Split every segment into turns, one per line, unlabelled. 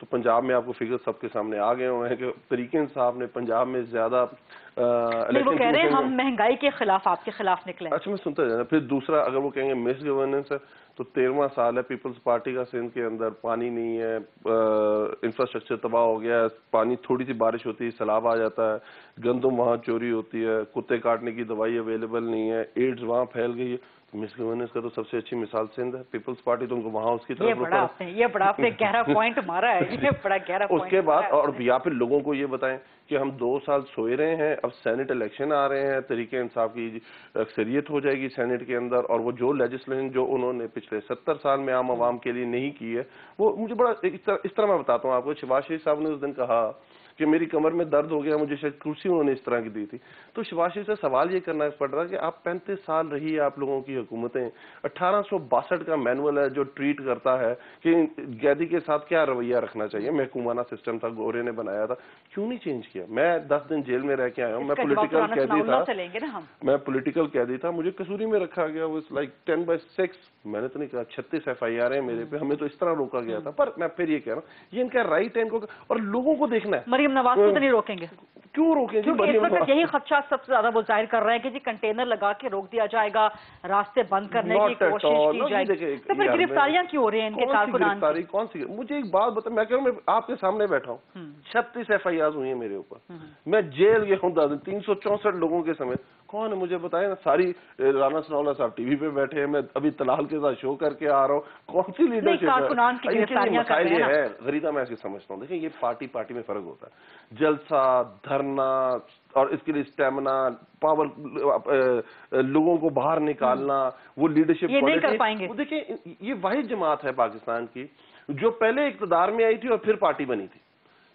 تو پنجاب میں آپ کو فگر سب کے سامنے آ گئے ہوئے ہیں کہ طریق انصاف نے پنجاب میں زیادہ
وہ کہہ رہے ہیں ہم مہنگائی کے خلاف آپ کے خلاف نکلے.
اچھا میں سنتا جانا. پھر دوسرا اگر وہ کہیں گے مس گورننس ہے تو 13واں سال ہے پیپلز پارٹی کا سندھ کے اندر, پانی نہیں ہے, انفراسٹرکچر تباہ ہو گیا ہے, پانی تھوڑی سی بارش ہوتی ہے سیلاب آ جاتا ہے, گندم وہاں چوری ہوتی ہے, کتے کاٹنے کی دوائی اویلیبل نہیں ہے, ایڈز وہاں پھیل گئی ہے. مس گورننس کا تو سب سے اچھی مثال سندھ ہے. پیپلز پارٹی تو ان کو وہاں اس کی طرف
یہ بڑا آپ نے گہرا پوائنٹ مارا ہے, یہ بڑا گہرا
اس کے بعد اور یا پھر لوگوں کو یہ بتائیں کہ ہم 2 سال سوئے رہے ہیں, اب سینٹ الیکشن آ رہے ہیں, طریق انصاف کی اکثریت ہو جائے گی سینٹ کے اندر, اور وہ جو لیجسلیشن جو انہوں نے پچھلے 70 سال میں عام عوام کے لیے نہیں کی ہے, وہ مجھے بڑا اس طرح میں بتاتا ہوں آپ کو. شہباز شریف صاحب نے اس دن کہا کہ میری کمر میں درد ہو گیا, مجھے شاید کرسی انہوں نے اس طرح کی دی تھی. تو شہباز شریف سے سوال یہ کرنا پڑ رہا ہے کہ آپ 35 سال رہی ہے آپ لوگوں کی حکومتیں, 1862 کا مینول ہے جو ٹریٹ کرتا ہے کہ قیدی کے ساتھ کیا رویہ رکھنا چاہیے. محکومانہ سسٹم تھا, گورے نے بنایا تھا, کیوں نہیں چینج کیا؟ میں 10 دن جیل میں رہ کے آیا ہوں, میں پولیٹیکل قیدی تھا, مجھے قصوری میں رکھا گیا, وہ لائک 10/6. میں نے تو نہیں کہا 36 FIR ہیں میرے پہ, ہمیں تو اس طرح روکا گیا تھا. پر میں پھر یہ کہہ رہا ہوں یہ ان کا رائٹ ہے, ان کو, اور لوگوں کو دیکھنا ہے.
مریم نواز کو تو نہیں روکیں گے,
کیوں روکیں گے؟
یہی خدشات سب سے زیادہ وہ ظاہر کر رہے ہیں کہ جی کنٹینر لگا کے روک دیا جائے گا, راستے بند کرنے کی کوشش کی جائے گی. تو پھر گرفتاریاں کیوں ہو رہی ہیں ان کے کارکنان کی؟
کون سی؟ مجھے ایک بات بتا, میں کہہ رہا ہوں میں آپ کے سامنے بیٹھا ہوں, 36 FIR ہوئی ہیں میرے اوپر, میں جیل گیا ہوں 364 لوگوں کے سمیت. کون ہے مجھے بتائے نا؟ ساری رانا ثناء اللہ صاحب ٹی وی پہ بیٹھے ہیں, میں ابھی طلال کے ساتھ شو کر کے آ رہا ہوں. کون سی لیڈرشپ ہے؟ غریدہ میں ایسے سمجھتا ہوں, دیکھیں یہ پارٹی میں فرق ہوتا ہے. جلسہ, دھرنا, اور اس کے لیے اسٹیمنا, پاور, لوگوں کو باہر نکالنا, وہ لیڈرشپ
نہیں کر پائیں گے.
دیکھیں یہ واحد جماعت ہے پاکستان کی جو پہلے اقتدار میں آئی تھی اور پھر پارٹی بنی تھی.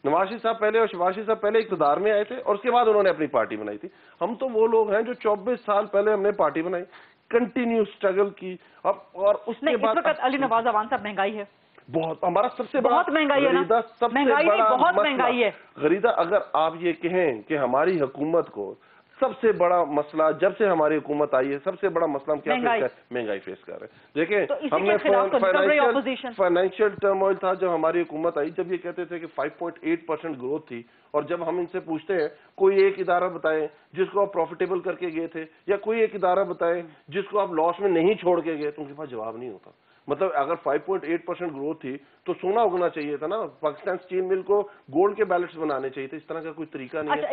نواز شریف صاحب پہلے اور شہباز شریف صاحب پہلے اقتدار میں آئے تھے اور اس کے بعد انہوں نے اپنی پارٹی بنائی تھی. ہم تو وہ لوگ ہیں جو 24 سال پہلے ہم نے پارٹی بنائی, کنٹینیو اسٹرگل کی, اور اس کے بعد
علی نواز اوان صاحب مہنگائی ہے
بہت, ہمارا سب سے بڑا
مہنگائی ہے نا, مہنگائی بہت مہنگائی ہے.
غریدہ اگر آپ یہ کہیں کہ ہماری حکومت کو سب سے بڑا مسئلہ جب سے ہماری حکومت آئی ہے, سب سے بڑا مسئلہ ہم کیا فیس کر رہے ہیں؟ مہنگائی فیس کر رہے ہیں. دیکھیں ہم نے فائنینشیل ٹرموئل تھا جب ہماری حکومت آئی, جب یہ کہتے تھے کہ 5.8% گروتھ تھی, اور جب ہم ان سے پوچھتے ہیں کوئی ایک ادارہ بتائیں جس کو آپ پروفیٹیبل کر کے گئے تھے, یا کوئی ایک ادارہ بتائیں جس کو آپ لاس میں نہیں چھوڑ کے گئے, تو ان کے پاس جواب نہیں ہوتا. مطلب اگر 5.8% گروتھ تھی تو سونا اگنا چاہیے تھا نا, پاکستان اسٹیل مل کو گولڈ کے بیلٹس بنانے چاہیے تھے. اس طرح کا کوئی طریقہ نہیں ہے.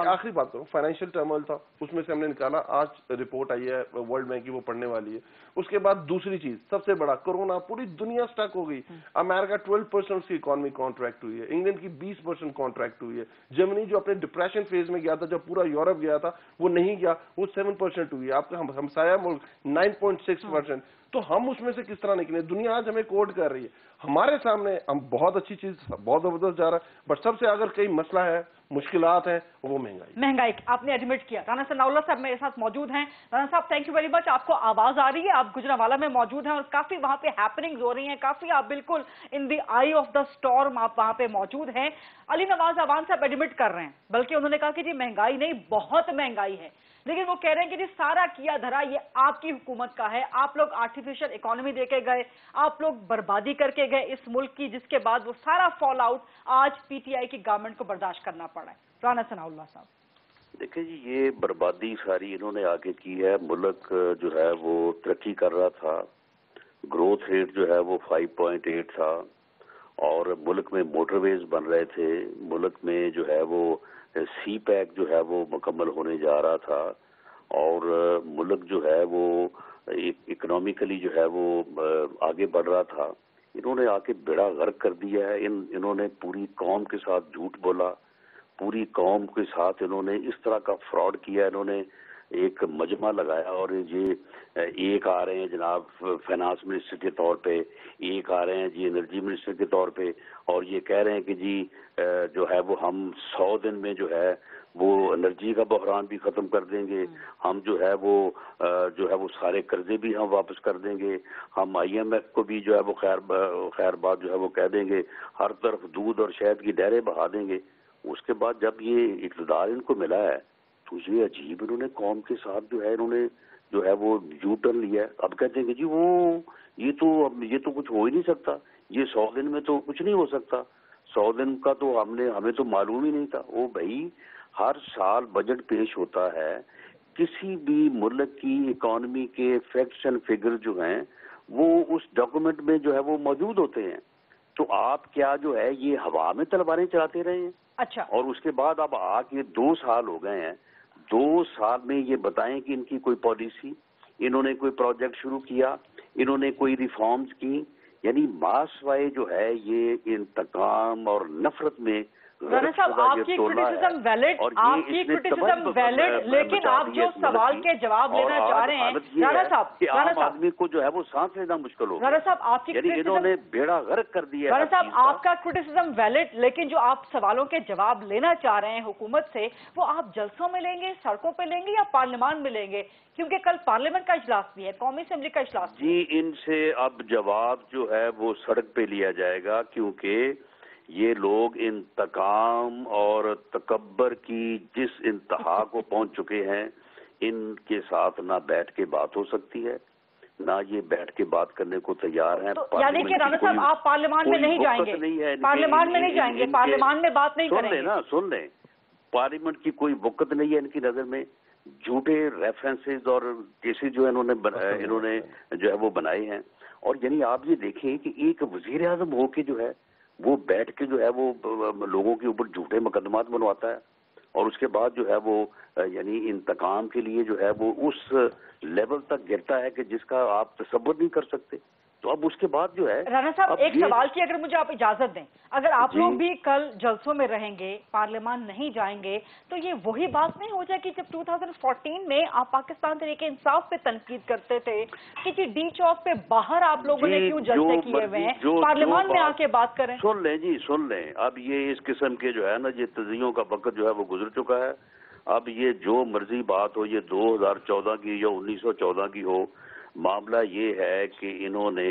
آخری بات کروں, فائنینشیل ٹرموئل تھا, اس میں سے ہم نے نکالا, آج رپورٹ آئی ہے ورلڈ بینک کی, وہ پڑھنے والی ہے. اس کے بعد دوسری چیز سب سے بڑا کورونا, پوری دنیا سٹک ہو گئی. امریکہ 12% اس کی اکانومی کانٹریکٹ ہوئی ہے, انگلینڈ کی 20% کانٹریکٹ ہوئی ہے, جرمنی جو اپنے ڈپریشن فیز میں گیا تھا, جب پورا یورپ گیا تھا وہ نہیں گیا, وہ 7% ہوئی ہے. آپ کا ہمسایہ ملک 9.6%. تو ہم اس میں سے کس طرح نکلے؟ دنیا آج ہمیں کوڈ کر رہی ہے, ہمارے سامنے ہم بہت اچھی چیز, بہت زبردست جا رہا ہے, بٹ سب سے اگر کئی مسئلہ ہے, مشکلات ہیں, وہ مہنگائی. آپ نے ایڈمٹ کیا. رانا ثناء اللہ صاحب میرے ساتھ موجود ہیں. رانا صاحب تھینک یو ویری مچ. آپ کو آواز آ رہی ہے, آپ گجرانوالہ میں موجود ہیں اور کافی وہاں پہ ہیپننگز ہو رہی ہیں, کافی آپ بالکل ان دی آئی آف دا اسٹارم آپ وہاں پہ موجود ہیں. علی نواز اوان صاحب ایڈمٹ کر رہے ہیں, بلکہ انہوں نے کہا کہ جی مہنگائی نہیں, بہت مہنگائی ہے, لیکن وہ کہہ رہے ہیں کہ جی سارا کیا دھرا یہ آپ کی حکومت کا ہے. آپ لوگ آرٹیفیشل اکانومی دے کے گئے, آپ لوگ بربادی کر کے گئے اس ملک کی, جس کے بعد وہ سارا فال آؤٹ آج پی ٹی آئی کی گورنمنٹ کو برداشت کرنا پڑا ہے. رانا ثناء اللہ صاحب
دیکھیں جی, یہ بربادی ساری انہوں نے آگے کی ہے. ملک جو ہے وہ ترقی کر رہا تھا, گروتھ ریٹ جو ہے وہ 5.8 تھا, اور ملک میں موٹر ویز بن رہے تھے, ملک میں جو ہے وہ سی پیک جو ہے وہ مکمل ہونے جا رہا تھا, اور ملک جو ہے وہ اکنامیکلی جو ہے وہ آگے بڑھ رہا تھا. انہوں نے آ کے بیڑا غرق کر دیا ہے. انہوں نے پوری قوم کے ساتھ جھوٹ بولا, پوری قوم کے ساتھ انہوں نے اس طرح کا فراڈ کیا. انہوں نے ایک مجمع لگایا, اور یہ ایک آ رہے ہیں جناب فائنانس منسٹر کے طور پہ, ایک آ رہے ہیں جی انرجی منسٹر کے طور پہ, اور یہ کہہ رہے ہیں کہ جی جو ہے وہ ہم 100 دن میں جو ہے وہ انرجی کا بحران بھی ختم کر دیں گے, ہم جو ہے وہ سارے قرضے بھی ہم واپس کر دیں گے, ہم IMF کو بھی جو ہے وہ خیر بات جو ہے وہ کہہ دیں گے, ہر طرف دودھ اور شہد کی نہریں بہا دیں گے. اس کے بعد جب یہ اقتدار ان کو ملا ہے تو یہ عجیب انہوں نے قوم کے ساتھ جو ہے انہوں نے جو ہے وہ یو ٹرن لیا ہے. اب کہتے ہیں کہ جی وہ یہ تو کچھ ہو ہی نہیں سکتا, یہ 100 دن میں تو کچھ نہیں ہو سکتا, 100 دن کا تو ہمیں تو معلوم ہی نہیں تھا. وہ بھائی ہر سال بجٹ پیش ہوتا ہے, کسی بھی ملک کی اکانومی کے فیکٹس اینڈ فگر جو ہیں وہ اس ڈاکومنٹ میں جو ہے وہ موجود ہوتے ہیں. تو آپ کیا جو ہے یہ ہوا میں تلواریں چلاتے رہے ہیں؟
اچھا. اور
اس کے بعد اب آ کے 2 سال ہو گئے ہیں, 2 سال میں یہ بتائیں کہ ان کی کوئی پالیسی, انہوں نے کوئی پروجیکٹ شروع کیا, انہوں نے کوئی ریفارمز کی. یعنی ماسوائے جو ہے یہ انتقام اور نفرت میں.
رانا صاحب آپ کی کرٹیسزم ویلڈ, آپ کی کرٹیسزم ویلڈ, لیکن آپ جو سوال کے جواب لینا چاہ رہے ہیں رانا صاحب,
عام آدمی کو جو ہے وہ سانس لینا مشکل ہو.
رانا صاحب آپ کی
انہوں نے بیڑا غرق کر دیا.
رانا صاحب آپ کا کرٹیسزم ویلڈ, لیکن جو آپ سوالوں کے جواب لینا چاہ رہے ہیں حکومت سے وہ آپ جلسوں میں لیں گے, سڑکوں پہ لیں گے یا پارلیمان میں لیں گے؟ کیونکہ کل پارلیمنٹ کا اجلاس بھی ہے, قومی اسمبلی کا اجلاس.
جی ان سے اب جواب جو ہے وہ سڑک پہ لیا جائے گا, کیونکہ یہ لوگ انتقام اور تکبر کی جس انتہا کو پہنچ چکے ہیں, ان کے ساتھ نہ بیٹھ کے بات ہو سکتی ہے, نہ یہ بیٹھ کے بات کرنے کو تیار ہیں.
یعنی کہ رانا صاحب آپ پارلیمان میں نہیں جائیں گے؟ پارلیمان میں نہیں جائیں گے, پارلیمان میں بات نہیں کریں گے؟
سن لیں, پارلیمنٹ کی کوئی وقت نہیں ہے ان کی نظر میں. جھوٹے ریفرنسز اور کیسز جو انہوں نے جو ہے وہ بنائے ہیں. اور یعنی آپ یہ دیکھیں کہ ایک وزیر اعظم ہو کے جو ہے وہ بیٹھ کے جو ہے وہ لوگوں کے اوپر جھوٹے مقدمات بنواتا ہے, اور اس کے بعد جو ہے وہ یعنی انتقام کے لیے جو ہے وہ اس لیول تک گرتا ہے کہ جس کا آپ تصور نہیں کر سکتے. تو اب اس کے بعد جو ہے
رانا صاحب ایک سوال کی اگر مجھے آپ اجازت دیں, اگر آپ لوگ بھی کل جلسوں میں رہیں گے, پارلیمان نہیں جائیں گے, تو یہ وہی بات نہیں ہو جائے گی جب 2014 میں آپ پاکستان تحریک انصاف پہ تنقید کرتے تھے کہ جی ڈی چوک پہ باہر آپ لوگوں نے کیوں جلسے کیے ہوئے ہیں, پارلیمان میں آ کے بات کریں.
سن لیں جی, سن لیں. اب یہ اس قسم کے جو ہے نا یہ تجزیوں کا وقت جو ہے وہ گزر چکا ہے. اب یہ جو مرضی بات ہو, یہ 2014 کی یا 1914 کی ہو, معاملہ یہ ہے کہ انہوں نے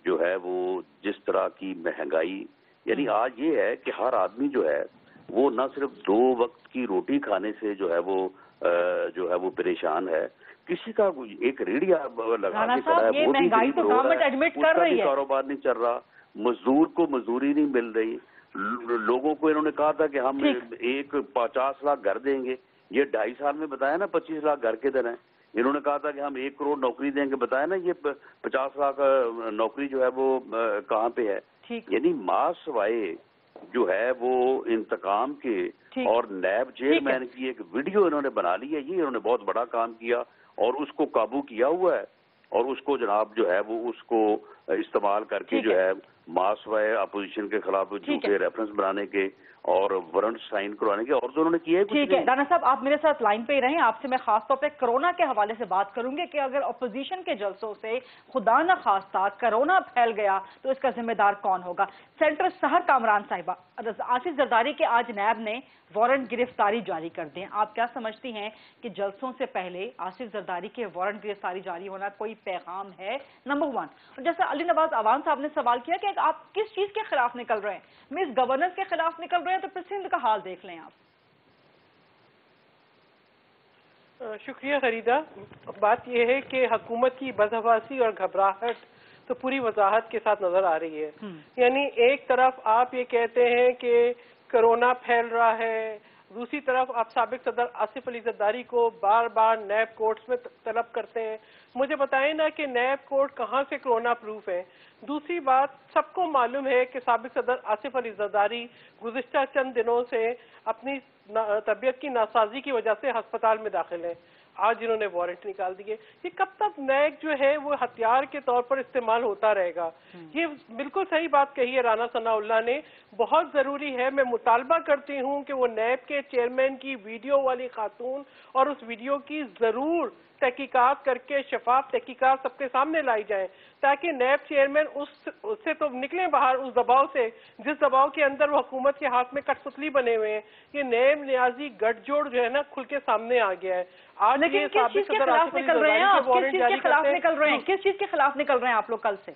جو ہے وہ جس طرح کی مہنگائی, یعنی آج یہ ہے کہ ہر آدمی جو ہے وہ نہ صرف 2 وقت کی روٹی کھانے سے جو ہے وہ پریشان ہے, کسی کا ایک ریڑھی لگا کے کھڑا ہے وہ بھی غریب ہو رہا ہے, اس کا بھی کاروبار نہیں چل رہا, مزدور کو مزدوری نہیں مل رہی. لوگوں کو انہوں نے کہا تھا کہ ہم 50 لاکھ گھر دیں گے, یہ 2.5 سال میں بتایا نا 25 لاکھ گھر کے دن ہیں. انہوں نے کہا تھا کہ ہم 1 کروڑ نوکری دیں گے, بتایا نا یہ 50 لاکھ نوکری جو ہے وہ کہاں پہ ہے. یعنی ماسوائے جو ہے وہ انتقام کے اور نیب چیئرمین کی ایک ویڈیو انہوں نے بنا لی ہے. یہ انہوں نے بہت بڑا کام کیا اور اس کو قابو کیا ہوا ہے, اور اس کو جناب جو ہے وہ اس کو استعمال کر کے جو ہے ماسوائے اپوزیشن کے خلاف جھوٹے ریفرنس بنانے کے اور وارنٹ سائن کروانے کے, اور جو انہوں نے کیا ہے.
ٹھیک ہے رانا صاحب, آپ میرے ساتھ لائن پہ ہی رہیں. آپ سے میں خاص طور پہ کرونا کے حوالے سے بات کروں گی کہ اگر اپوزیشن کے جلسوں سے خدا نہ خواستہ کرونا پھیل گیا تو اس کا ذمہ دار کون ہوگا؟ سینٹر سحر کامران صاحبہ, آصف زرداری کے آج نیب نے وارنٹ گرفتاری جاری کر دیں. آپ کیا سمجھتی ہیں کہ جلسوں سے پہلے آصف زرداری کے وارنٹ گرفتاری جاری ہونا کوئی پیغام ہے؟ نمبر 1. اور جیسا علی نواز عوان صاحب نے سوال کیا کہ آپ کس چیز کے خلاف نکل رہے ہیں, مس گورننس کے خلاف نکل رہے ہیں, تو پھر سندھ کا حال دیکھ لیں آپ.
شکریہ غریدہ. بات یہ ہے کہ حکومت کی بدحواسی اور گھبراہٹ تو پوری وضاحت کے ساتھ نظر آ رہی ہے. یعنی ایک طرف آپ یہ کہتے ہیں کہ کرونا پھیل رہا ہے, دوسری طرف آپ سابق صدر آصف علی زرداری کو بار بار نیب کورٹس میں طلب کرتے ہیں. مجھے بتائیں نا کہ نیب کورٹ کہاں سے کرونا پروف ہے. دوسری بات, سب کو معلوم ہے کہ سابق صدر آصف علی زرداری گزشتہ چند دنوں سے اپنی طبیعت کی ناسازی کی وجہ سے ہسپتال میں داخل ہیں. آج انہوں نے وارنٹ نکال دیے. یہ کب تک نیب جو ہے وہ ہتھیار کے طور پر استعمال ہوتا رہے گا؟ یہ بالکل صحیح بات کہی ہے رانا ثناء اللہ نے. بہت ضروری ہے, میں مطالبہ کرتی ہوں کہ وہ نیب کے چیئرمین کی ویڈیو والی خاتون اور اس ویڈیو کی ضرور تحقیقات کر کے شفاف تحقیقات سب کے سامنے لائی جائیں, تاکہ نیب چیئرمین اس سے تو نکلیں باہر, اس دباؤ سے جس دباؤ کے اندر وہ حکومت کے ہاتھ میں کٹ پتلی بنے ہوئے ہیں. یہ نیب نیازی گٹھ جوڑ جو ہے نا کھل کے سامنے آ گیا ہے. آج
لیکن کس چیز کے خلاف نکل رہے ہیں آپ؟ کس چیز کے خلاف نکل رہے ہیں؟ کس چیز کے خلاف نکل رہے ہیں آپ لوگ کل سے؟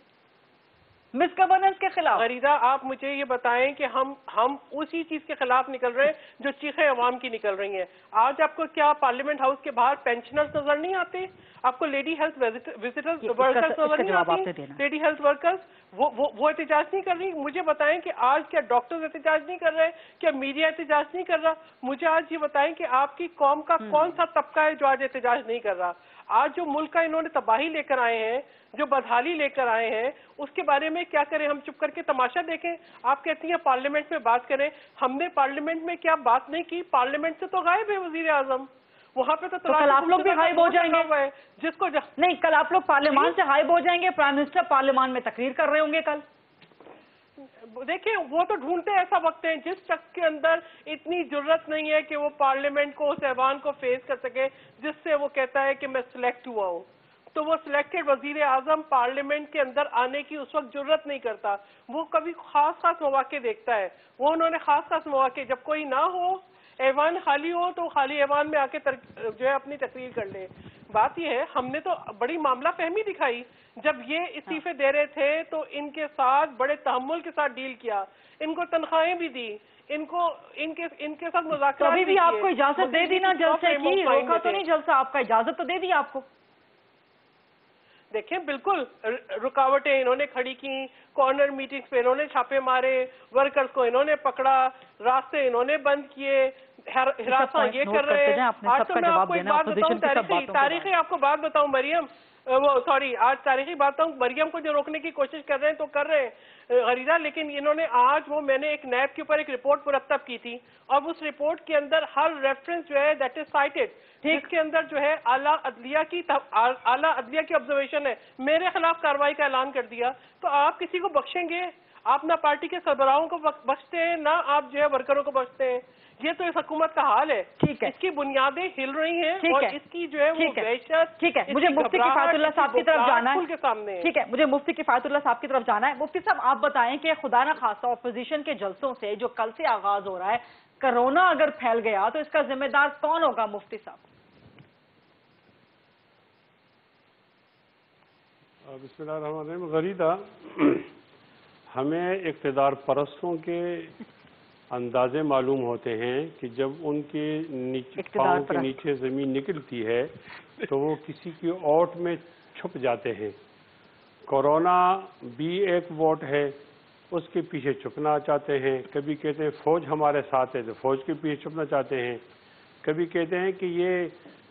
مس گورننس کے خلاف؟
غریدہ آپ مجھے یہ بتائیں کہ ہم اسی چیز کے خلاف نکل رہے ہیں جو چیخیں عوام کی نکل رہی ہیں. آج آپ کو کیا پارلیمنٹ ہاؤس کے باہر پینشنرز نظر نہیں آتے؟ آپ کو لیڈی ہیلتھ وزٹرز ورکرز نظر نہیں آتی؟ لیڈی ہیلتھ ورکرز وہ احتجاج نہیں کر رہی؟ مجھے بتائیں کہ آج کیا ڈاکٹرز احتجاج نہیں کر رہے؟ کیا میڈیا احتجاج نہیں کر رہا؟ مجھے آج یہ بتائیں کہ آپ کی قوم کا کون سا طبقہ ہے جو آج احتجاج نہیں کر رہا؟ آج جو ملک کا انہوں نے تباہی لے کر آئے ہیں، جو بدحالی لے کر آئے ہیں، اس کے بارے میں کیا کریں؟ ہم چپ کر کے تماشا دیکھیں؟ آپ کہتی ہیں پارلیمنٹ میں بات کریں. ہم نے پارلیمنٹ میں کیا بات نہیں کی؟ پارلیمنٹ سے تو غائب ہے وزیر اعظم. وہاں پہ تو
کل آپ لوگ بھی غائب ہو جائیں گے.
جس کو
نہیں، کل آپ لوگ پارلیمان سے غائب ہو جائیں گے. پرائم منسٹر پارلیمان میں تقریر کر رہے ہوں گے کل.
دیکھیں وہ تو ڈھونڈتے ایسا وقت ہے جس شخص کے اندر اتنی جرت نہیں ہے کہ وہ پارلیمنٹ کو، اس ایوان کو فیس کر سکے، جس سے وہ کہتا ہے کہ میں سلیکٹ ہوا ہوں. تو وہ سلیکٹڈ وزیر اعظم پارلیمنٹ کے اندر آنے کی اس وقت جرت نہیں کرتا. وہ کبھی خاص مواقع دیکھتا ہے. وہ انہوں نے خاص مواقع، جب کوئی نہ ہو، ایوان خالی ہو، تو خالی ایوان میں آ کے جو ہے اپنی تقریر کر لے. بات یہ ہے ہم نے تو بڑی معاملہ فہمی دکھائی. جب یہ استعفے دے رہے تھے تو ان کے ساتھ بڑے تحمل کے ساتھ ڈیل کیا، ان کو تنخواہیں بھی دی، ان کے ساتھ مذاکرات بھی.
ابھی بھی آپ کو اجازت دے دی نا جلسے کی؟ روکا تو نہیں جلسہ آپ کا؟ اجازت تو دے دی آپ کو.
دیکھیں بالکل رکاوٹیں انہوں نے کھڑی کی، کارنر میٹنگز پہ انہوں نے چھاپے مارے، ورکرز کو انہوں نے پکڑا، راستے انہوں نے بند کیے، ہراساں یہ کر رہے ہیں. آج تو میں آپ کو ایک بات بتاؤں، تاریخی آپ کو بات بتاؤں مریم، آج تاریخی بات بتاؤں، مریم کو جو روکنے کی کوشش کر رہے ہیں تو کر رہے ہیں غریدہ، لیکن انہوں نے آج میں نے ایک نیب کے اوپر ایک رپورٹ مرتب کی تھی، اور اس رپورٹ کے اندر ہر ریفرنس جو ہے دیٹ از سائٹڈ، جس کے اندر جو ہے اعلیٰ عدلیہ کی آبزرویشن ہے، میرے خلاف کارروائی کا اعلان کر دیا. تو آپ کسی کو بخشیں گے؟ آپ نہ پارٹی کے سربراہوں کو بخشتے ہیں، نہ آپ جو ہے ورکروں کو بخشتے ہیں. یہ تو اس حکومت کا حال ہے. اس کی بنیادیں ہل رہی ہیں اور اس کی جو ہے وہ وحشت.
ٹھیک ہے، مجھے مفتی کفایت اللہ صاحب کی طرف جانا ہے. ٹھیک ہے، مجھے مفتی کفایت اللہ صاحب کی طرف جانا ہے. مفتی صاحب آپ بتائیں کہ خدا نہ خواستہ اپوزیشن کے جلسوں سے جو کل سے آغاز ہو رہا ہے، کرونا اگر پھیل گیا تو اس کا ذمہ دار کون ہوگا مفتی صاحب؟
بسم اللہ الرحمن الرحیم. غریدہ، ہمیں اقتدار پرستوں کے اندازے معلوم ہوتے ہیں کہ جب ان کے پاؤں کے نیچے زمین نکلتی ہے تو وہ کسی کی اوٹ میں چھپ جاتے ہیں. کورونا بھی ایک ووٹ ہے، اس کے پیچھے چھپنا چاہتے ہیں. کبھی کہتے ہیں فوج ہمارے ساتھ ہے تو فوج کے پیچھے چھپنا چاہتے ہیں. کبھی کہتے ہیں کہ یہ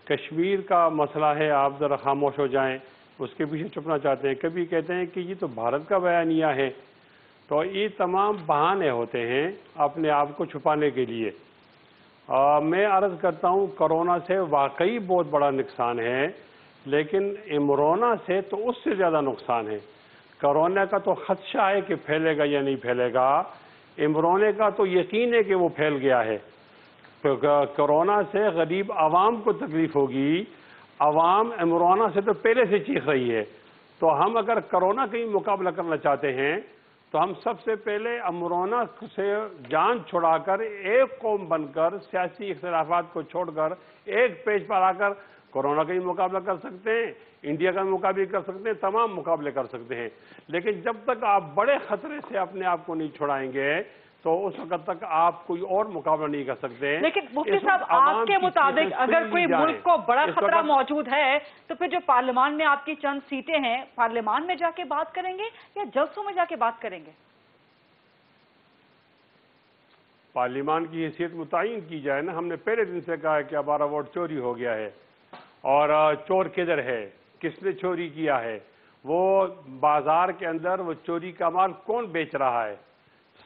کشمیر کا مسئلہ ہے، آپ ذرا خاموش ہو جائیں، اس کے پیچھے چھپنا چاہتے ہیں. کبھی کہتے ہیں کہ یہ تو بھارت کا بیانیہ ہے. تو یہ تمام بہانے ہوتے ہیں اپنے آپ کو چھپانے کے لیے. میں عرض کرتا ہوں کرونا سے واقعی بہت بڑا نقصان ہے، لیکن امرونا سے تو اس سے زیادہ نقصان ہے. کرونا کا تو خدشہ ہے کہ پھیلے گا یا نہیں پھیلے گا، امرونے کا تو یقین ہے کہ وہ پھیل گیا ہے. کرونا سے غریب عوام کو تکلیف ہوگی. عوام امرونا سے تو پہلے سے چیخ رہی ہے. تو ہم اگر کرونا کا ہی مقابلہ کرنا چاہتے ہیں تو ہم سب سے پہلے امرونا سے جان چھڑا کر ایک قوم بن کر سیاسی اختلافات کو چھوڑ کر ایک پیج پر آ کر کورونا کا ہی مقابلہ کر سکتے ہیں، انڈیا کا مقابلہ کر سکتے ہیں، تمام مقابلے کر سکتے ہیں. لیکن جب تک آپ بڑے خطرے سے اپنے آپ کو نہیں چھڑائیں گے تو اس وقت تک آپ کوئی اور مقابلہ نہیں کر سکتے.
لیکن مفتی صاحب آپ کے مطابق اگر کوئی ملک کو بڑا خطرہ موجود ہے تو پھر جو پارلیمان میں آپ کی چند سیٹیں ہیں، پارلیمان میں جا کے بات کریں گے یا جلسوں میں جا کے بات کریں گے؟
پارلیمان کی حیثیت متعین کی جائے نا. ہم نے پہلے دن سے کہا ہے کہ ہمارا ووٹ چوری ہو گیا ہے، اور چور کدھر ہے، کس نے چوری کیا ہے، وہ بازار کے اندر وہ چوری کا مال کون بیچ رہا ہے،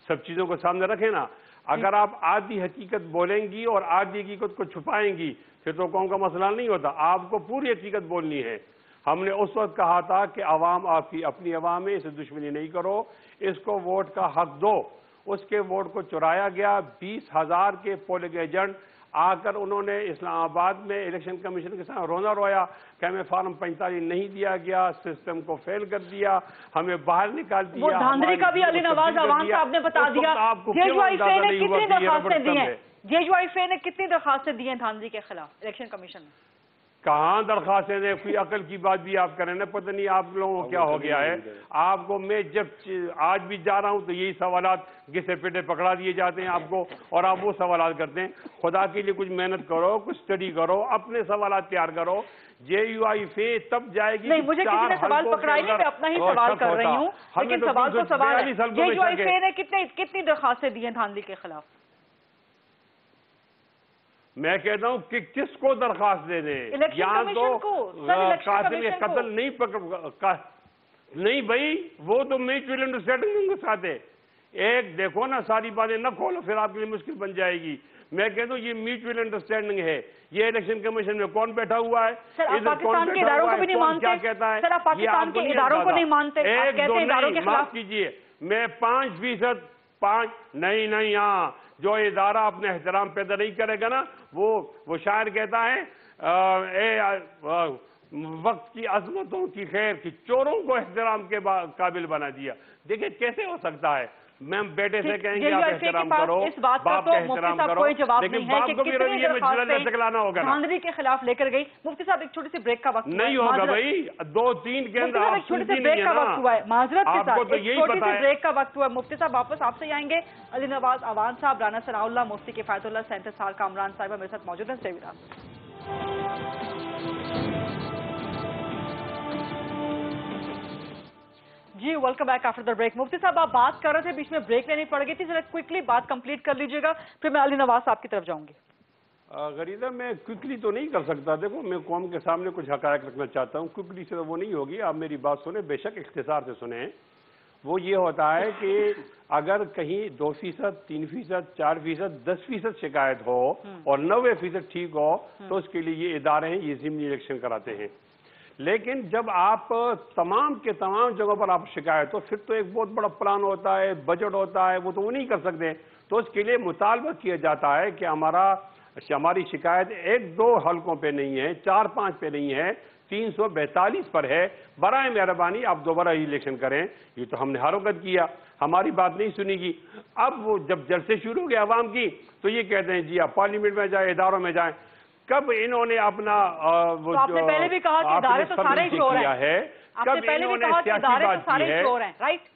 سب چیزوں کو سامنے رکھیں نا. اگر آپ آدھی حقیقت بولیں گی اور آدھی حقیقت کو چھپائیں گی پھر تو قوم کا مسئلہ نہیں ہوتا. آپ کو پوری حقیقت بولنی ہے. ہم نے اس وقت کہا تھا کہ عوام آپ کی اپنی عوام ہے، اسے دشمنی نہیں کرو، اس کو ووٹ کا حق دو. اس کے ووٹ کو چرایا گیا. 20,000 کے پولنگ ایجنٹ آ کر انہوں نے اسلام آباد میں الیکشن کمیشن کے ساتھ رونا رویا کہ ہمیں فارم 45 نہیں دیا گیا، سسٹم کو فیل کر دیا، ہمیں باہر نکال دیا.
وہ دھاندلی کا بھی علی نواز عوام صاحب نے بتا دیا. جے یو آئی فے نے کتنی درخواستیں دی ہیں؟ جے یو آئی فے نے کتنی درخواستیں دی ہیں دھاندلی کے خلاف الیکشن کمیشن میں؟
کہاں درخواستیں دیں؟ کوئی عقل کی بات بھی آپ کریں نا، پتہ نہیں آپ لوگوں کو کیا ہو گیا ہے۔ آپ کو میں جب آج بھی جا رہا ہوں تو یہی سوالات گھسے پیٹے پکڑا دیے جاتے ہیں آپ کو، اور آپ وہ سوالات کرتے ہیں۔ خدا کے لیے کچھ محنت کرو، کچھ اسٹڈی کرو، اپنے سوالات تیار کرو۔ JUI فے تب جائے گی
نہیں، مجھے کسی نے سوال پکڑائی نہیں، میں اپنا ہی سوال کر رہی ہوں، لیکن سوال تو سوال ہے۔ JUI فے نے کتنی درخواستیں دی ہیں دھاندلی کے خلاف؟
میں کہتا ہوں کہ کس کو درخواست دے دیں؟ یہاں تو قاتل قتل نہیں بھائی، وہ تو میوچل انڈرسٹینڈنگ کے ساتھ ہے۔ ایک دیکھو نا، ساری باتیں نہ کھولو، پھر آپ کے لیے مشکل بن جائے گی۔ میں کہتا ہوں یہ میوچل انڈرسٹینڈنگ ہے۔ یہ الیکشن کمیشن میں کون بیٹھا ہوا ہے؟
سر آپ پاکستان کے اداروں کو بھی نہیں مانتے؟
کیا کہتا ہے؟
سر آپ پاکستان کے اداروں کو نہیں مانتے؟ آپ کہتے ہیں اداروں کے خلاف؟
معاف کیجئے، میں 5% نہیں، ہاں جو ادارہ اپنے احترام پیدا نہیں کرے گا نا، وہ شاعر کہتا ہے وقت کی عظمتوں کی خیر کہ چوروں کو احترام کے قابل بنا دیا۔ دیکھیں کیسے ہو سکتا ہے؟ میں بیٹے سے کہیں گے آپ احترام کرو، باپ کا احترام کرو، لیکن باپ کو بھی رویے میں جلد لانا ہوگا نا۔
دھاندلی کے خلاف لے کر گئی۔ مفتی صاحب ایک چھوٹی سی بریک کا وقت
نہیں ہوگا بھائی، 2-3 کے اندر
ایک چھوٹی سی بریک کا وقت ہوا ہے، معذرت کے ساتھ ایک چھوٹی سی بریک کا وقت ہوا ہے۔ مفتی صاحب واپس آپ سے ہی آئیں گے۔ علی نواز اوان صاحب، رانا ثناء اللہ، مفتی کفایت اللہ، 37 سال کا عمران صاحبہ میرے ساتھ موجود ہیں۔ Stay with us. جی welcome back after the break. مفتی صاحب آپ بات کر رہے تھے، بیچ میں بریک لینی پڑ گئی تھی، ذرا کوئکلی بات کمپلیٹ کر لیجیے گا، پھر میں علی نواز صاحب کی طرف جاؤں گی۔
غریدہ میں کوئکلی تو نہیں کر سکتا، دیکھو میں قوم کے سامنے کچھ حقائق رکھنا چاہتا ہوں، کوئکلی سے وہ نہیں ہوگی۔ آپ میری بات سنیں، بے شک اختصار سے سنیں۔ وہ یہ ہوتا ہے کہ اگر کہیں 2%، 3%، 4%، 10% شکایت ہو اور 90% ٹھیک ہو تو اس کے لیے یہ ادارے ہیں، یہ ضمنی الیکشن کراتے ہیں۔ لیکن جب آپ تمام کے تمام جگہوں پر آپ شکایت ہو، پھر تو ایک بہت بڑا پلان ہوتا ہے، بجٹ ہوتا ہے، وہ تو وہ نہیں کر سکتے۔ تو اس کے لیے مطالبہ کیا جاتا ہے کہ ہماری شکایت 1-2 حلقوں پہ نہیں ہے، 4-5 پہ نہیں ہے، 342 پر ہے، برائے مہربانی آپ دوبارہ الیکشن کریں۔ یہ تو ہم نے ہر وقت کیا، ہماری بات نہیں سنی گی۔ اب وہ جب جلسے شروع ہو گئے عوام کی تو یہ کہتے ہیں جی آپ پارلیمنٹ میں جائیں، اداروں میں جائیں۔ کب انہوں نے اپنا
آپ نے پہلے بھی کہا کہ ادارے تو سارے ہی چور ہیں،
کب انہوں نے سیاسی بات کی ہے؟
رائٹ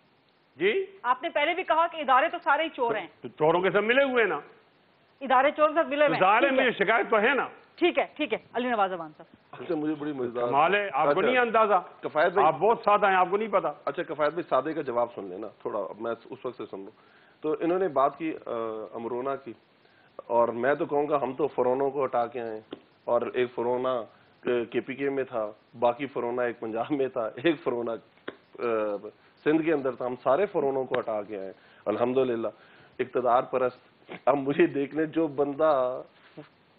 جی
آپ نے پہلے بھی کہا کہ ادارے تو سارے ہی چور ہیں،
تو چوروں کے ساتھ ملے ہوئے نا،
ادارے چور کے ساتھ ملے ہوئے
میں شکایت تو ہے نا۔
ٹھیک ہے علی نواز اوان صاحب۔
اچھا مجھے بڑی مزیدار
کمال ہے، آپ کو نہیں اندازہ،
کفایت بھائی
آپ بہت سادہ ہیں، آپ کو نہیں پتا۔
اچھا کفایت بھائی سادے کا جواب سن لینا تھوڑا، میں اس وقت سے سن لوں۔ تو انہوں نے بات کی امرونا کی، اور میں تو کہوں گا ہم تو فرونوں کو ہٹا کے آئے، اور ایک فرونا KPK میں تھا، باقی فرونا ایک پنجاب میں تھا، ایک فرونا سندھ کے اندر تھا، ہم سارے فرونوں کو ہٹا کے آئے الحمدللہ۔ اقتدار پرست، اب مجھے دیکھنے جو بندہ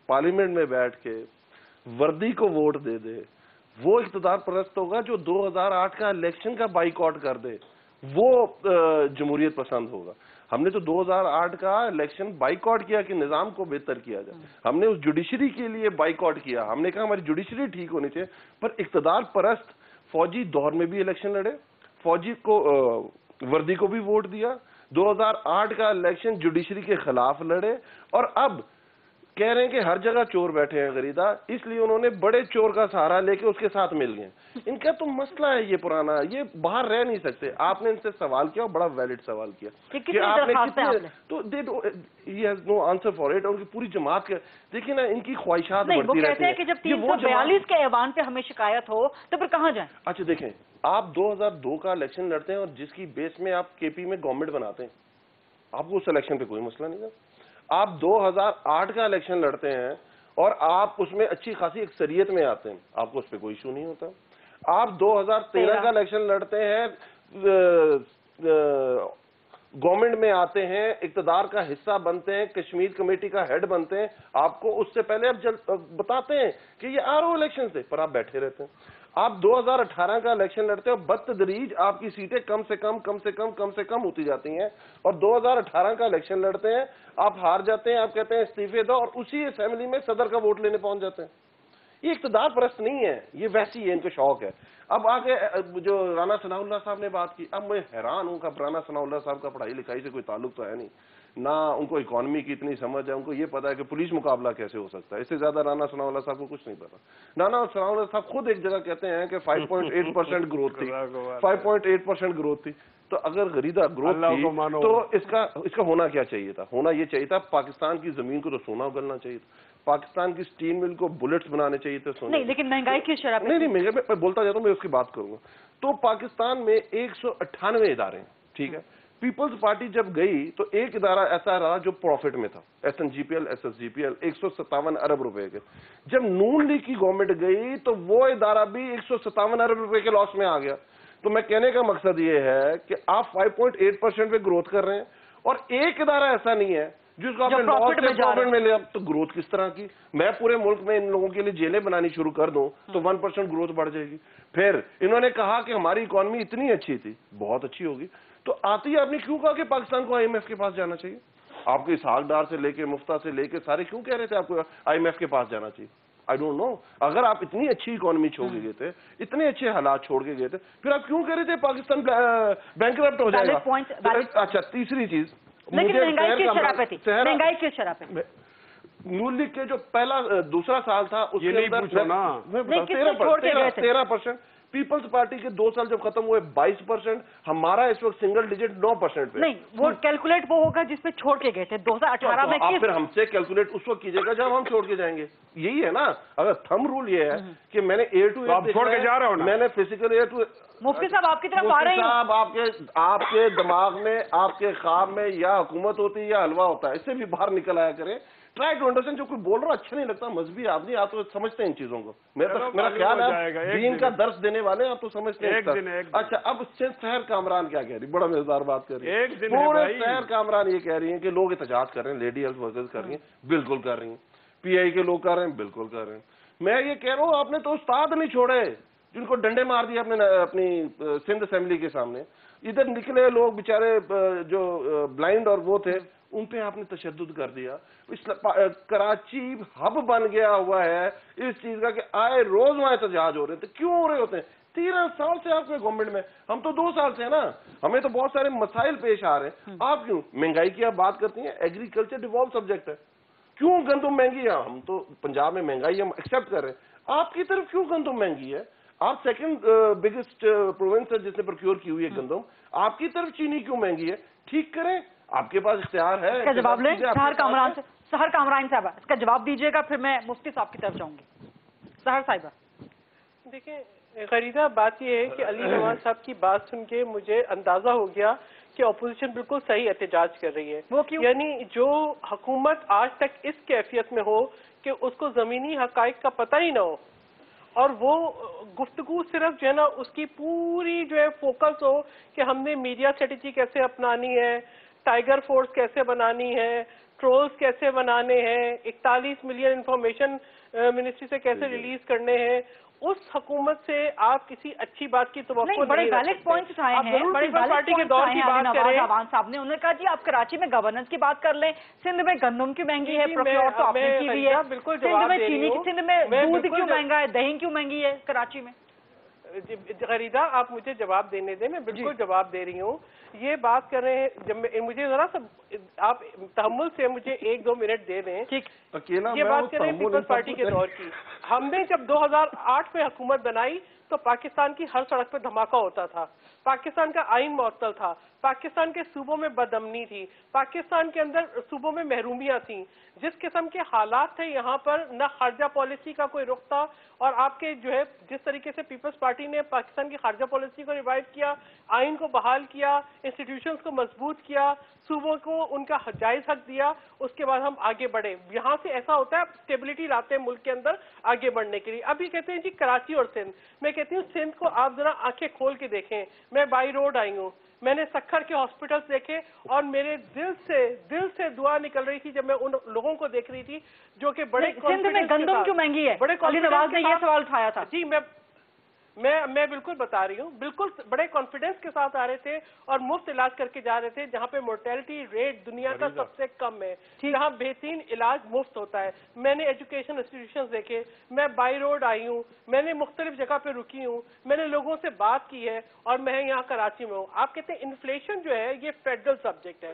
پارلیمنٹ میں بیٹھ کے وردی کو ووٹ دے دے وہ اقتدار پرست ہوگا، جو 2008 کا الیکشن کا بائیکاٹ کر دے وہ جمہوریت پسند ہوگا۔ ہم نے تو 2008 کا الیکشن بائیکاٹ کیا کہ نظام کو بہتر کیا جائے، ہم نے اس جوڈیشری کے لیے بائیکاٹ کیا، ہم نے کہا ہماری جوڈیشری ٹھیک ہونی چاہیے۔ پر اقتدار پرست فوجی دور میں بھی الیکشن لڑے، فوجی کو وردی کو بھی ووٹ دیا، 2008 کا الیکشن جوڈیشری کے خلاف لڑے، اور اب کہہ رہے ہیں کہ ہر جگہ چور بیٹھے ہیں غریدہ، اس لیے انہوں نے بڑے چور کا سہارا لے کے اس کے ساتھ مل گئے۔ ان کا تو مسئلہ ہے یہ پرانا، یہ باہر رہ نہیں سکتے۔ آپ نے ان سے سوال کیا، بڑا ویلڈ سوال کیا کہ آپ نے کتنے، تو he has no answer for it. ان کی پوری جماعت کے دیکھیں نا، ان کی خواہشات بڑھتی رہتی ہیں کہ
جب 342 کے ایوان پہ ہمیں شکایت ہو تو پھر کہاں جائیں؟
اچھا دیکھیں، آپ 2002 کا الیکشن لڑتے ہیں اور جس کی بیس میں آپ KP میں گورنمنٹ بناتے ہیں، آپ کو اس الیکشن پہ کوئی مسئلہ نہیں تھا۔ آپ 2008 کا الیکشن لڑتے ہیں اور آپ اس میں اچھی خاصی اکثریت میں آتے ہیں، آپ کو اس پہ کوئی ایشو نہیں ہوتا۔ آپ 2013 کا الیکشن لڑتے ہیں، گورنمنٹ میں آتے ہیں، اقتدار کا حصہ بنتے ہیں، کشمیر کمیٹی کا ہیڈ بنتے ہیں، آپ کو اس سے پہلے آپ بتاتے ہیں کہ یہ RO الیکشن سے، پر آپ بیٹھے رہتے ہیں۔ آپ 2018 کا الیکشن لڑتے ہیں، بدتدریج آپ کی سیٹیں کم سے کم ہوتی جاتی ہیں، اور 2018 کا الیکشن لڑتے ہیں، آپ ہار جاتے ہیں، آپ کہتے ہیں استعفے دو، اور اسی اسمبلی میں صدر کا ووٹ لینے پہنچ جاتے ہیں۔ یہ اقتدار پرست نہیں ہے، یہ ویسی ہے، ان کا شوق ہے۔ اب آگے جو رانا ثناء اللہ صاحب نے بات کی، اب میں حیران ہوں کہ رانا ثناء اللہ صاحب کا پڑھائی لکھائی سے کوئی تعلق تو ہے نہیں، نہ ان کو اکانومی کی اتنی سمجھ ہے. ان کو یہ پتا ہے کہ پولیس مقابلہ کیسے ہو سکتا ہے. اس سے زیادہ رانا ثناءاللہ صاحب کو کچھ نہیں پتا. رانا ثناءاللہ صاحب خود ایک جگہ کہتے ہیں کہ 5.8% گروتھ تھی, 5.8% گروتھ تھی. تو اگر غریدہ گروتھ تھی تو اس کا ہونا کیا چاہیے تھا؟ ہونا یہ چاہیے تھا پاکستان کی زمین کو تو سونا اگلنا چاہیے تھا, پاکستان کی سٹیل مل کو بلٹس بنانے چاہیے تھے سونے.
نہیں, لیکن مہنگائی کی شرح
نہیں مہنگائی میں بولتا جاتا ہوں, میں اس کی بات کروں گا. تو پاکستان میں 198 ادارے ہیں, ٹھیک ہے. پیپلز پارٹی جب گئی تو ایک ادارہ ایسا رہا جو پروفٹ میں تھا, SNGPL, SSGPL, 157 ارب روپے کے. جب نون لیگ کی گورنمنٹ گئی تو وہ ادارہ بھی 157 ارب روپے کے لاس میں آ گیا. تو میں کہنے کا مقصد یہ ہے کہ آپ 5.8% پہ گروتھ کر رہے ہیں اور ایک ادارہ ایسا نہیں ہے جس کو آپ نے پروفٹ میں لیا. تو گروتھ کس طرح کی؟ میں پورے ملک میں ان لوگوں کے لیے جیلیں بنانی شروع کر دوں تو 1% گروتھ بڑھ جائے گی. پھر انہوں نے کہا کہ ہماری اکانومی اتنی اچھی تھی, بہت اچھی ہوگی. تو آتی ہے آپ نے کیوں کہا کہ پاکستان کو IMF کے پاس جانا چاہیے؟ آپ کو اسحاق ڈار سے لے کے مفتا سے لے کے سارے کیوں کہہ رہے تھے آپ کو IMF کے پاس جانا چاہیے؟ I don't know. اگر آپ اتنی اچھی اکانومی چھوڑ کے گئے تھے, اتنے اچھے حالات چھوڑ کے گئے تھے, پھر آپ کیوں کہہ رہے تھے پاکستان بینکرپٹ ہو جائے گا؟ اچھا, تیسری چیز,
مہنگائی کی شرح پہ
نون لیگ کے جو دوسرا سال تھا اس کے اندر 13%. پیپلز پارٹی کے 2 سال جب ختم ہوئے 22%. ہمارا اس وقت سنگل ڈیجٹ 9% پہ.
نہیں, وہ کیلکولیٹ وہ ہوگا جس پہ چھوڑ کے گئے تھے 2018 میں.
آپ پھر ہم سے کیلکولیٹ اس وقت کیجیے گا جب ہم چھوڑ کے جائیں گے. یہی ہے نا, اگر تھم رول یہ ہے کہ میں نے ایر ٹو ایئر چھوڑ کے جا رہا ہوں, میں نے فزیکل ایئر ٹو.
مفتی صاحب آپ کی طرف آ رہے ہیں.
صاحب آپ کے دماغ میں, آپ کے خواب میں یا حکومت ہوتی ہے یا حلوہ ہوتا ہے, اس سے بھی باہر نکل آیا کریں. Try to understand. جو کوئی بول رہا اچھا نہیں لگتا, مذہبی آدمی, آپ تو سمجھتے ہیں ان چیزوں کو. میرا خیال ہے دین کا درس دینے والے آپ تو سمجھتے ہیں. اچھا, اب سحر کامران کیا کہہ رہی, بڑا مزیدار بات کر رہی ہے. پورے سحر کامران یہ کہہ رہی ہیں کہ لوگ احتجاج کر رہے ہیں, لیڈی ہیلتھ ورکرز کر رہی ہیں, بالکل کر رہی ہیں. PI کے لوگ کر رہے ہیں, بالکل کر رہے ہیں. میں یہ کہہ رہا ہوں آپ نے تو استاد نہیں چھوڑے جن کو ڈنڈے مار دیے اپنی سندھ اسمبلی کے سامنے. ادھر نکلے لوگ بیچارے جو بلائنڈ اور وہ تھے, ان پہ آپ نے تشدد کر دیا. کراچی ہب بن گیا ہوا ہے اس چیز کا کہ آئے روز وہاں احتجاج ہو رہے تھے. کیوں ہو رہے ہوتے ہیں؟ 13 سال سے آپ کے گورنمنٹ میں, ہم تو 2 سال سے ہیں نا, ہمیں تو بہت سارے مسائل پیش آ رہے ہیں. آپ کیوں مہنگائی کی آپ بات کرتی ہیں؟ ایگریکلچر ڈیوالو سبجیکٹ ہے. کیوں گندم مہنگی ہے؟ ہم تو پنجاب میں مہنگائی ہم ایکسپٹ کر رہے ہیں. آپ کی طرف کیوں گندم مہنگی ہے؟ آپ سیکنڈ بگیسٹ پروونس ہے جس نے پروکیور کی ہوئی ہے گندم. آپ کی طرف چینی کیوں مہنگی ہے؟ ٹھیک کریں, آپ کے پاس اختیار ہے.
اس کا جواب لیں سحر کامران صاحبہ, اس کا جواب دیجیے گا, پھر میں مفتی صاحب کی طرف جاؤں گی. سحر صاحبہ.
دیکھیں غریدہ, بات یہ ہے کہ علی نواز صاحب کی بات سن کے مجھے اندازہ ہو گیا کہ اپوزیشن بالکل صحیح احتجاج کر رہی ہے.
وہ کیوں؟
یعنی جو حکومت آج تک اس کیفیت میں ہو کہ اس کو زمینی حقائق کا پتہ ہی نہ ہو, اور وہ گفتگو صرف جو ہے نا اس کی پوری جو ہے فوکس ہو کہ ہم نے میڈیا اسٹریٹجی کیسے اپنانی ہے, ٹائیگر فورس کیسے بنانی ہے, ٹرولز کیسے بنانے ہیں, 41 ملین انفارمیشن منسٹری سے کیسے ریلیز کرنے ہیں. اس حکومت سے آپ کسی اچھی بات کی توقع نہیں.
بڑے ویلڈ پوائنٹس اٹھائے ہیں, بڑے
پارٹی کے دور کی بات کریں.
عوان صاحب نے, انہوں نے کہا جی آپ کراچی میں گورننس کی بات کر لیں, سندھ میں گندم کیوں مہنگی ہے, پروکیور تو آپ نے کی ہوئی ہے, سندھ میں چینی, سندھ میں دودھ کیوں مہنگا ہے, دہی کیوں مہنگی ہے کراچی میں.
غریدہ آپ مجھے جواب دینے دیں, میں بالکل جواب دے رہی ہوں. یہ بات کر رہے ہیں, جب مجھے ذرا سا آپ تحمل سے مجھے 1-2 منٹ دے دیں. یہ بات کر رہے ہیں پیپلز پارٹی کے دور کی. ہم نے جب 2008 میں حکومت بنائی تو پاکستان کی ہر سڑک پہ دھماکہ ہوتا تھا, پاکستان کا آئین معطل تھا, پاکستان کے صوبوں میں بدامنی تھی, پاکستان کے اندر صوبوں میں محرومیاں تھیں. جس قسم کے حالات تھے یہاں پر, نہ خارجہ پالیسی کا کوئی رخ تھا, اور آپ کے جو ہے جس طریقے سے پیپلز پارٹی نے پاکستان کی خارجہ پالیسی کو ریوائیو کیا, آئین کو بحال کیا, انسٹیٹیوشنز کو مضبوط کیا, صوبوں کو ان کا جائز حق دیا, اس کے بعد ہم آگے بڑھے. یہاں سے ایسا ہوتا ہے اسٹیبلٹی لاتے ہیں ملک کے اندر آگے بڑھنے کے لیے. ابھی کہتے ہیں جی کراچی اور سندھ, میں کہتی ہوں سندھ کو آپ ذرا آنکھیں کھول کے دیکھیں. میں بائی روڈ آئی ہوں, میں نے سکھر کے ہاسپٹلز دیکھے, اور میرے دل سے دعا نکل رہی تھی جب میں ان لوگوں کو دیکھ رہی تھی جو کہ بڑے
سندھ میں گندم کیوں مہنگی ہے, علی نواز نے یہ سوال اٹھایا تھا.
جی میں بالکل بتا رہی ہوں, بالکل بڑے کانفیڈنس کے ساتھ آ رہے تھے اور مفت علاج کر کے جا رہے تھے, جہاں پہ مورٹیلٹی ریٹ دنیا کا سب سے کم ہے, جہاں بہترین علاج مفت ہوتا ہے. میں نے ایجوکیشن انسٹیٹیوشنز دیکھے, میں بائی روڈ آئی ہوں, میں نے مختلف جگہ پہ رکی ہوں, میں نے لوگوں سے بات کی ہے, اور میں یہاں کراچی میں ہوں. آپ کہتے ہیں انفلیشن جو ہے یہ فیڈرل سبجیکٹ ہے.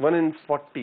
1 in 40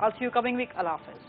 I'll see you coming week. Allah Hafiz.